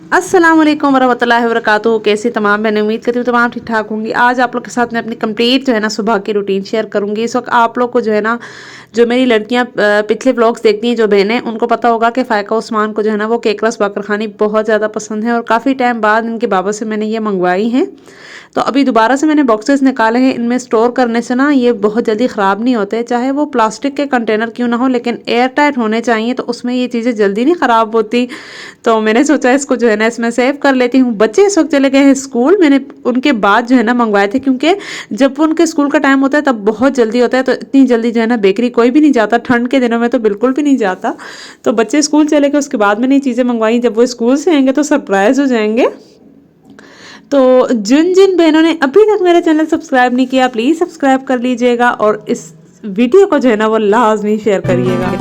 अस्सलाम वालेकुम वरहमतुल्लाहि वबरकातुहू। कैसे तमाम, मैंने उम्मीद करती हूँ तमाम ठीक ठाक होंगी। आज आप लोग के साथ मैं अपनी कंप्लीट जो है ना सुबह की रूटीन शेयर करूँगी। इस वक्त आप लोग को जो है ना, जो मेरी लड़कियाँ पिछले व्लॉग्स देखती हैं, जो बहनें, उनको पता होगा कि फ़ायका उस्मान को जो है ना वो केक रस बाकरखानी बहुत ज़्यादा पसंद है और काफ़ी टाइम बाद इनके बाबा से मैंने ये मंगवाई हैं। तो अभी दोबारा से मैंने बॉक्सेस निकाले हैं। इनमें स्टोर करने से ना ये बहुत जल्दी ख़राब नहीं होते, चाहे वो प्लास्टिक के कंटेनर क्यों ना हो, लेकिन एयर टाइट होने चाहिए, तो उसमें ये चीज़ें जल्दी नहीं ख़राब होती। तो मैंने सोचा इसको जो है ना इसमें सेव कर लेती हूँ। बच्चे इस वक्त चले गए हैं स्कूल, मैंने उनके बाद जो है ना मंगवाए थे, क्योंकि जब उनके स्कूल का टाइम होता है तब बहुत जल्दी होता है, तो इतनी जल्दी जो है ना बेकरी कोई भी नहीं जाता, ठंड के दिनों में तो बिल्कुल भी नहीं जाता। तो बच्चे स्कूल चले गए, उसके बाद मैंने ये चीज़ें मंगवाई। जब वो स्कूल से आएंगे तो सरप्राइज हो जाएंगे। तो जिन जिन बहनों ने अभी तक मेरा चैनल सब्सक्राइब नहीं किया, प्लीज़ सब्सक्राइब कर लीजिएगा और इस वीडियो को जो है ना वो लाजमी शेयर करिएगा।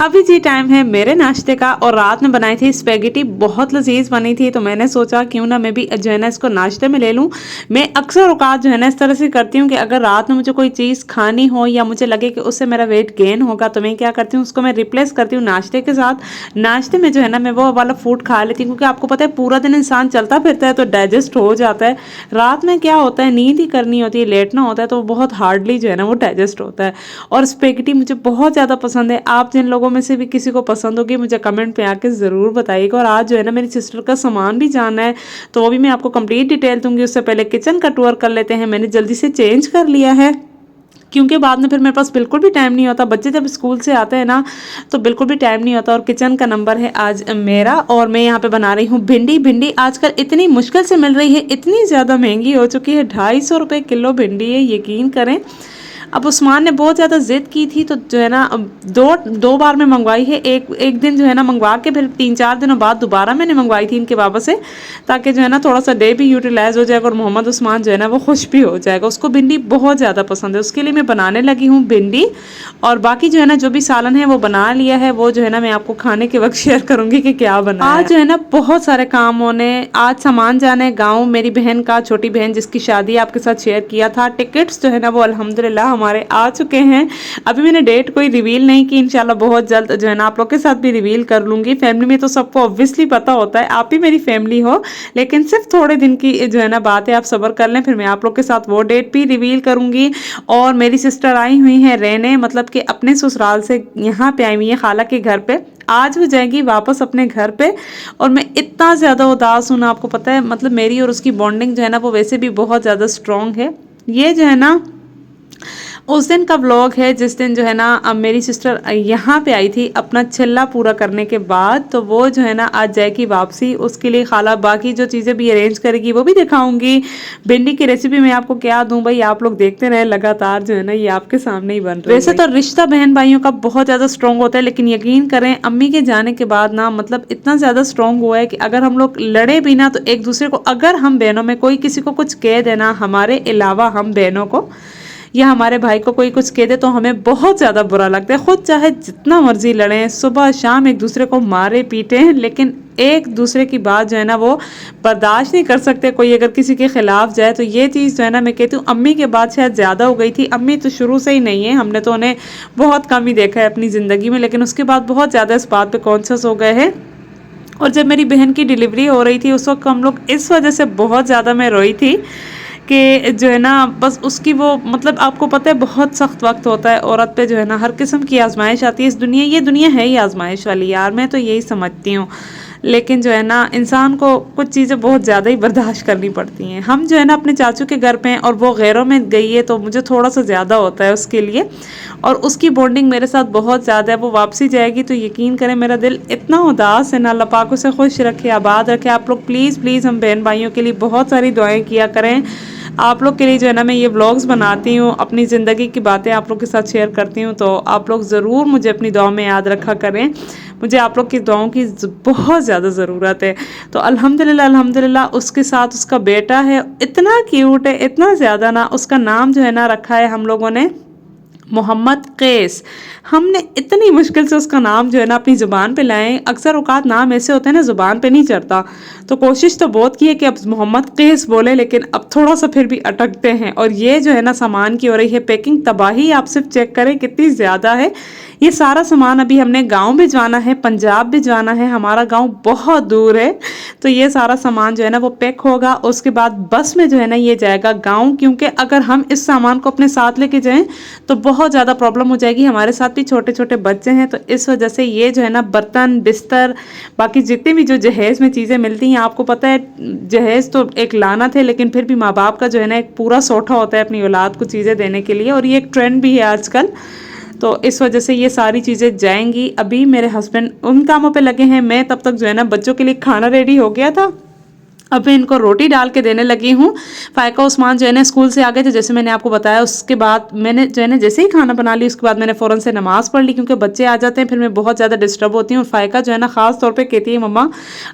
अभी जी टाइम है मेरे नाश्ते का, और रात में बनाई थी स्पेगेटी, बहुत लजीज बनी थी। तो मैंने सोचा क्यों ना मैं भी जो है ना इसको नाश्ते में ले लूँ। मैं अक्सर औकात जो है ना इस तरह से करती हूँ कि अगर रात में मुझे कोई चीज़ खानी हो या मुझे लगे कि उससे मेरा वेट गेन होगा, तो मैं क्या करती हूँ, उसको मैं रिप्लेस करती हूँ नाश्ते के साथ। नाश्ते में जो है ना मैं वो वाला फूड खा लेती हूँ, क्योंकि आपको पता है पूरा दिन इंसान चलता फिरता है तो डाइजेस्ट हो जाता है। रात में क्या होता है, नींद ही करनी होती है, लेटना होता है, तो बहुत हार्डली जो है ना वो डाइजेस्ट होता है। और स्पेगेटी मुझे बहुत ज़्यादा पसंद है। आप जिन लोगों में से भी किसी को पसंद होगी मुझे कमेंट पे आके ज़रूर बताइएगा। और आज जो है ना मेरी सिस्टर का सामान भी जाना है, तो वो भी मैं आपको कंप्लीट डिटेल दूंगी। उससे पहले किचन का टूर कर लेते हैं। मैंने जल्दी से चेंज कर लिया है, क्योंकि बाद में फिर मेरे पास बिल्कुल भी टाइम नहीं होता। बच्चे जब स्कूल से आते हैं ना तो बिल्कुल भी टाइम नहीं होता। और किचन का नंबर है आज मेरा, और मैं यहाँ पे बना रही हूँ भिंडी। भिंडी आजकल इतनी मुश्किल से मिल रही है, इतनी ज़्यादा महंगी हो चुकी है। 250 रुपये किलो भिंडी है, यकीन करें। अब उस्मान ने बहुत ज़्यादा ज़िद की थी, तो जो है ना दो बार में मंगवाई है। एक दिन जो है ना मंगवा के फिर 3-4 दिनों बाद दोबारा मैंने मंगवाई थी इनके बाबा से, ताकि जो है ना थोड़ा सा डे भी यूटिलाइज हो जाएगा और मोहम्मद उस्मान जो है ना वो खुश भी हो जाएगा। उसको भिंडी बहुत ज़्यादा पसंद है, उसके लिए मैं बनाने लगी हूँ भिंडी। और बाकी जो है ना जो भी सालन है वो बना लिया है, वो जो है ना मैं आपको खाने के वक्त शेयर करूँगी कि क्या बना। आज जो है ना बहुत सारे काम होने, आज सामान जाने गाँव, मेरी बहन का, छोटी बहन जिसकी शादी आपके साथ शेयर किया था। टिकट्स जो है ना वो अल्हम्दुलिल्लाह हमारे आ चुके हैं। अभी मैंने डेट कोई रिवील नहीं की, इंशाल्लाह बहुत जल्द जो है ना आप लोग के साथ भी रिवील कर लूँगी। फैमिली में तो सबको ऑब्वियसली पता होता है, आप ही मेरी फैमिली हो, लेकिन सिर्फ थोड़े दिन की जो है ना बात है, आप सब्र कर लें, फिर मैं आप लोग के साथ वो डेट भी रिवील करूँगी। और मेरी सिस्टर आई हुई हैं रहने, मतलब कि अपने ससुराल से यहाँ पे आई हुई है खाला के घर पे। आज वो जाएगी वापस अपने घर पे, और मैं इतना ज़्यादा उदास हूँ ना, आपको पता है, मतलब मेरी और उसकी बॉन्डिंग जो है ना वो वैसे भी बहुत ज़्यादा स्ट्रॉन्ग है। ये जो है ना उस दिन का व्लॉग है जिस दिन जो है ना अब मेरी सिस्टर यहाँ पे आई थी अपना चिल्ला पूरा करने के बाद। तो वो जो है ना आज जाएगी वापसी, उसके लिए खाला बाकी जो चीज़ें भी अरेंज करेगी वो भी दिखाऊंगी। भिंडी की रेसिपी मैं आपको क्या दूं भाई, आप लोग देखते रहे, लगातार जो है ना ये आपके सामने ही बन रही है। वैसे तो रिश्ता बहन भाइयों का बहुत ज़्यादा स्ट्रॉन्ग होता है, लेकिन यकीन करें अम्मी के जाने के बाद ना मतलब इतना ज़्यादा स्ट्रॉन्ग हुआ है कि अगर हम लोग लड़े भी ना तो एक दूसरे को, अगर हम बहनों में कोई किसी को कुछ कह देना, हमारे अलावा हम बहनों को या हमारे भाई को कोई कुछ कह दे, तो हमें बहुत ज़्यादा बुरा लगता है। खुद चाहे जितना मर्जी लड़ें, सुबह शाम एक दूसरे को मारे पीटे, लेकिन एक दूसरे की बात जो है ना वो बर्दाश्त नहीं कर सकते। कोई अगर किसी के खिलाफ जाए तो ये चीज़ जो है ना मैं कहती हूँ अम्मी के बाद शायद ज़्यादा हो गई थी। अम्मी तो शुरू से ही नहीं है, हमने तो उन्हें बहुत कम ही देखा है अपनी ज़िंदगी में, लेकिन उसके बाद बहुत ज़्यादा इस बात पर कॉन्शियस हो गए हैं। और जब मेरी बहन की डिलीवरी हो रही थी उस वक्त हम लोग इस वजह से बहुत ज़्यादा मैं रोई थी कि जो है ना बस उसकी वो, मतलब आपको पता है बहुत सख्त वक्त होता है औरत पे, जो है ना हर किस्म की आजमाइश आती है इस दुनिया। ये दुनिया है ही आजमाइश वाली यार, मैं तो यही समझती हूँ। लेकिन जो है ना इंसान को कुछ चीज़ें बहुत ज़्यादा ही बर्दाश्त करनी पड़ती हैं। हम जो है ना अपने चाचू के घर पे हैं और वो गैरों में गई है, तो मुझे थोड़ा सा ज़्यादा होता है उसके लिए। और उसकी बॉन्डिंग मेरे साथ बहुत ज़्यादा है। वो वापसी जाएगी तो यकीन करें मेरा दिल इतना उदास है ना। अल्लाह पाक उसे खुश रखे, आबाद रखे। आप लोग प्लीज़ प्लीज़ हम बहन भाइयों के लिए बहुत सारी दुआएँ किया करें। आप लोग के लिए जो है ना मैं ये व्लॉग्स बनाती हूँ, अपनी ज़िंदगी की बातें आप लोग के साथ शेयर करती हूँ, तो आप लोग ज़रूर मुझे अपनी दुआ में याद रखा करें। मुझे आप लोग की दुआओं की बहुत ज़्यादा ज़रूरत है। तो अल्हम्दुलिल्लाह अल्हम्दुलिल्लाह उसके साथ उसका बेटा है, इतना क्यूट है, इतना ज़्यादा ना। उसका नाम जो है ना रखा है हम लोगों ने मोहम्मद कैस। हमने इतनी मुश्किल से उसका नाम जो है ना अपनी ज़ुबान पे लाए। अक्सर औकात नाम ऐसे होते हैं ना ज़ुबान पे नहीं चढ़ता, तो कोशिश तो बहुत की है कि अब मोहम्मद कैस बोले, लेकिन अब थोड़ा सा फिर भी अटकते हैं। और ये जो है ना सामान की हो रही है पैकिंग, तबाही आप सिर्फ चेक करें कितनी ज़्यादा है। ये सारा सामान अभी हमने गांव भिजवाना है, पंजाब भिजवाना है, हमारा गांव बहुत दूर है। तो ये सारा सामान जो है ना वो पैक होगा, उसके बाद बस में जो है ना ये जाएगा गांव, क्योंकि अगर हम इस सामान को अपने साथ लेके जाएं तो बहुत ज़्यादा प्रॉब्लम हो जाएगी। हमारे साथ भी छोटे छोटे बच्चे हैं, तो इस वजह से ये जो है ना बर्तन, बिस्तर, बाकी जितनी भी जो जहेज़ में चीज़ें मिलती हैं, आपको पता है जहेज़ तो एक लानत है, लेकिन फिर भी माँ बाप का जो है ना एक पूरा सोठा होता है अपनी औलाद को चीज़ें देने के लिए, और ये एक ट्रेंड भी है आजकल। तो इस वजह से ये सारी चीज़ें जाएंगी। अभी मेरे हस्बैंड उन कामों पे लगे हैं, मैं तब तक जो है ना बच्चों के लिए खाना रेडी हो गया था। अब मैं इनको रोटी डाल के देने लगी हूँ। फ़ायका उस्मान जो है ना स्कूल से आ गए थे, जैसे मैंने आपको बताया। उसके बाद मैंने जो है ना जैसे ही खाना बना ली, उसके बाद मैंने फ़ौरन से नमाज़ पढ़ ली, क्योंकि बच्चे आ जाते हैं फिर मैं बहुत ज़्यादा डिस्टर्ब होती हूँ। और फ़ायका जो है ना ख़ास तौर पे कहती है मम्मा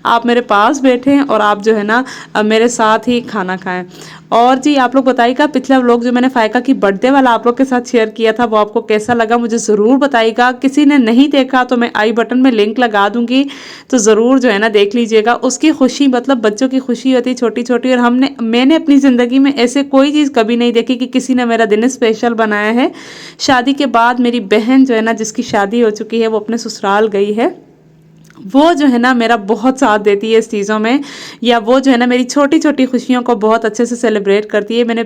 आप मेरे पास बैठें और आप जो है ना मेरे साथ ही खाना खाएँ। और जी आप लोग बताइएगा पिछला व्लॉग जो मैंने फ़ायका की बर्थडे वाला आप लोग के साथ शेयर किया था वो आपको कैसा लगा, मुझे ज़रूर बताइएगा। किसी ने नहीं देखा तो मैं आई बटन में लिंक लगा दूंगी, तो ज़रूर जो है ना देख लीजिएगा। उसकी खुशी मतलब बच्चों की खुशी होती है छोटी छोटी। और मैंने अपनी ज़िंदगी में ऐसे कोई चीज़ कभी नहीं देखी कि किसी ने मेरा दिन स्पेशल बनाया है। शादी के बाद मेरी बहन जो है ना जिसकी शादी हो चुकी है वो अपने ससुराल गई है, वो जो है ना मेरा बहुत साथ देती है इस चीज़ों में, या वो जो है ना मेरी छोटी छोटी खुशियों को बहुत अच्छे से सेलिब्रेट करती है। मैंने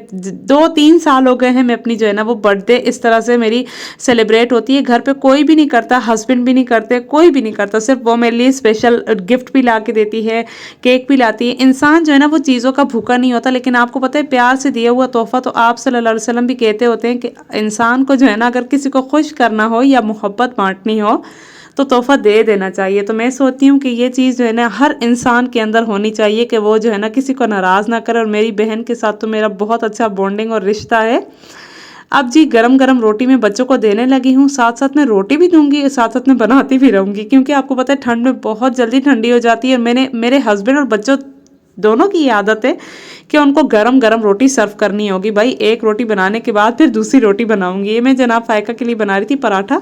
2-3 साल हो गए हैं मैं अपनी जो है ना वो बर्थडे इस तरह से मेरी सेलिब्रेट होती है। घर पे कोई भी नहीं करता, हस्बैंड भी नहीं करते, कोई भी नहीं करता, सिर्फ वो मेरे लिए स्पेशल गिफ्ट भी ला के देती है, केक भी लाती है। इंसान जो है ना वो चीज़ों का भूखा नहीं होता, लेकिन आपको पता है प्यार से दिया हुआ तोहफा, तो आप सल्लल्लाहु अलैहि वसल्लम भी कहते होते हैं कि इंसान को जो है ना अगर किसी को खुश करना हो या मोहब्बत बांटनी हो तो तोहफा दे देना चाहिए। तो मैं सोचती हूँ कि ये चीज़ जो है ना हर इंसान के अंदर होनी चाहिए कि वो जो है ना किसी को नाराज़ ना करे। और मेरी बहन के साथ तो मेरा बहुत अच्छा बॉन्डिंग और रिश्ता है। अब जी गरम गरम रोटी मैं बच्चों को देने लगी हूँ, साथ साथ में रोटी भी दूंगी, साथ साथ में बनाती भी रहूँगी, क्योंकि आपको पता है ठंड में बहुत जल्दी ठंडी हो जाती है। और मेरे हस्बैंड और बच्चों दोनों की ये आदत है कि उनको गरम गरम रोटी सर्व करनी होगी। भाई एक रोटी बनाने के बाद फिर दूसरी रोटी बनाऊंगी। ये मैं जनाब फ़ायका के लिए बना रही थी पराठा।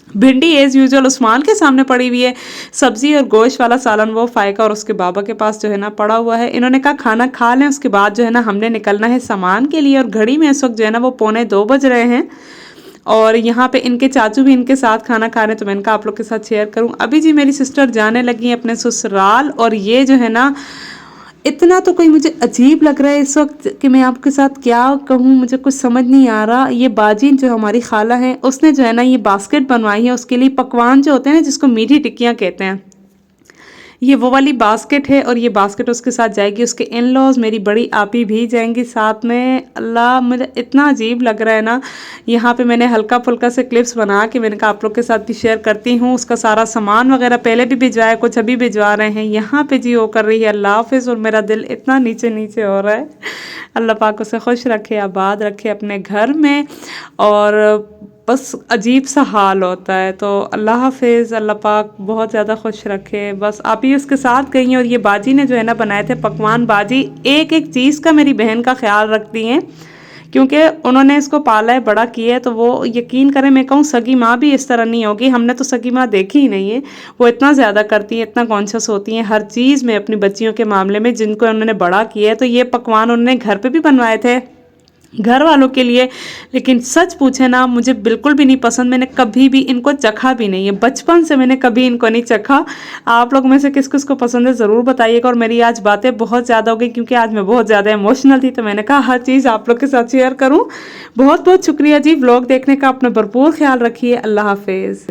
भिंडी एज यूजुअल उस्मान के सामने पड़ी हुई है, सब्जी और गोश्त वाला सालन वो फ़ायका और उसके बाबा के पास जो है ना पड़ा हुआ है। इन्होंने कहा खाना खा लें, उसके बाद जो है ना हमने निकलना है सामान के लिए। और घड़ी में इस वक्त जो है ना वो 1:45 बज रहे हैं, और यहाँ पे इनके चाचू भी इनके साथ खाना खा रहे हैं, तो मैंने कहा आप लोग के साथ शेयर करूँ। अभी जी मेरी सिस्टर जाने लगी है अपने ससुराल, और ये जो है ना इतना तो कोई मुझे अजीब लग रहा है इस वक्त कि मैं आपके साथ क्या कहूँ, मुझे कुछ समझ नहीं आ रहा। ये बाजी जो हमारी खाला है उसने जो है ना ये बास्केट बनवाई है उसके लिए, पकवान जो होते हैं ना जिसको मीठी टिक्कियाँ कहते हैं, ये वो वाली बास्केट है। और ये बास्केट उसके साथ जाएगी, उसके इन लॉज मेरी बड़ी आपी भी जाएंगी साथ में। अल्लाह मुझे इतना अजीब लग रहा है ना। यहाँ पे मैंने हल्का फुल्का से क्लिप्स बना के मैंने कहा आप लोग के साथ भी शेयर करती हूँ। उसका सारा सामान वगैरह पहले भी भिजवाया, कुछ अभी भिजवा रहे हैं। यहाँ पे जी वो कर रही है अल्लाह हाफिज़, और मेरा दिल इतना नीचे नीचे हो रहा है। अल्लाह पाक उसे खुश रखे, आबाद रखे अपने घर में, और बस अजीब सा हाल होता है। तो अल्लाह हाफिज़, अल्लाह पाक बहुत ज़्यादा खुश रखे। बस आप ही उसके साथ गई हैं। और ये बाजी ने जो है ना बनाए थे पकवान। बाजी एक एक चीज़ का मेरी बहन का ख्याल रखती हैं, क्योंकि उन्होंने इसको पाला है, बड़ा किया है। तो वो यकीन करें, मैं कहूँ सगी माँ भी इस तरह नहीं होगी। हमने तो सगी माँ देखी ही नहीं है, वो इतना ज़्यादा करती हैं, इतना कॉन्शियस होती हैं हर चीज़ में अपनी बच्चियों के मामले में, जिनको उन्होंने बड़ा किया है। तो ये पकवान उन्होंने घर पर भी बनवाए थे घर वालों के लिए, लेकिन सच पूछे ना मुझे बिल्कुल भी नहीं पसंद। मैंने कभी भी इनको चखा भी नहीं है, बचपन से मैंने कभी इनको नहीं चखा। आप लोग में से किस किस को पसंद है ज़रूर बताइएगा। और मेरी आज बातें बहुत ज़्यादा हो गई, क्योंकि आज मैं बहुत ज़्यादा इमोशनल थी, तो मैंने कहा हर चीज़ आप लोग के साथ शेयर करूँ। बहुत बहुत शुक्रिया जी व्लॉग देखने का, अपना भरपूर ख्याल रखिए। अल्लाह हाफिज़।